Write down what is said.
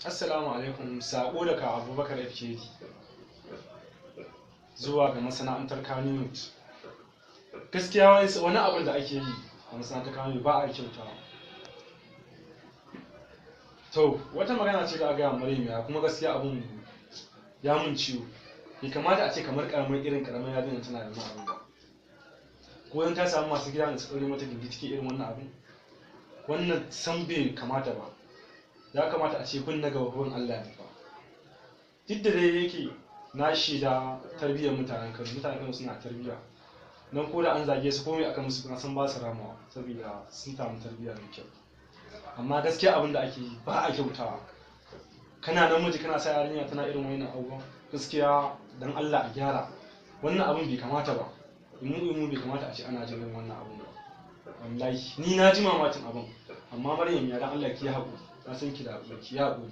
Assalamu alaikum, sako daga Abubakar FKD zuwa ga masana'antar Kannywood. Gaskiya wani abin da ake yi a masana'antar Kannywood ba a kyautawa. To, wata magana ce da aka gaya Maryam ya kuma gaskiya abun ya mun ciwo. Bai kamata a ce kamar irin karamar yarinya tana da wannan abin ba. Ko dan ta samu masu gida da su ɗaure mata gindi take irin wannan abin. Wannan san bai kamata ba. Ya kamata a ce bin na gaba bin Allah ne fa. Duk da dai yake na shaida tarbiyyar mutanen Kano suna tarbiyya. Nan ko da an zage su komai aka musu na san ba su ramawa saboda sun samu tarbiyya mai kyau. Amma gaskiya abin da ake yi ba a kyautawa. Kana namiji kana sa yarinya tana irin wannan abubuwan gaskiya dan Allah a gyara. Wannan abin bai kamata ba. Mu bai kamata a ce ana jin wannan abin ba. Wallahi ni na ji mamakin abin amma Maryam ya dan Allah ki haƙuri. Na san ki da ki haƙuri.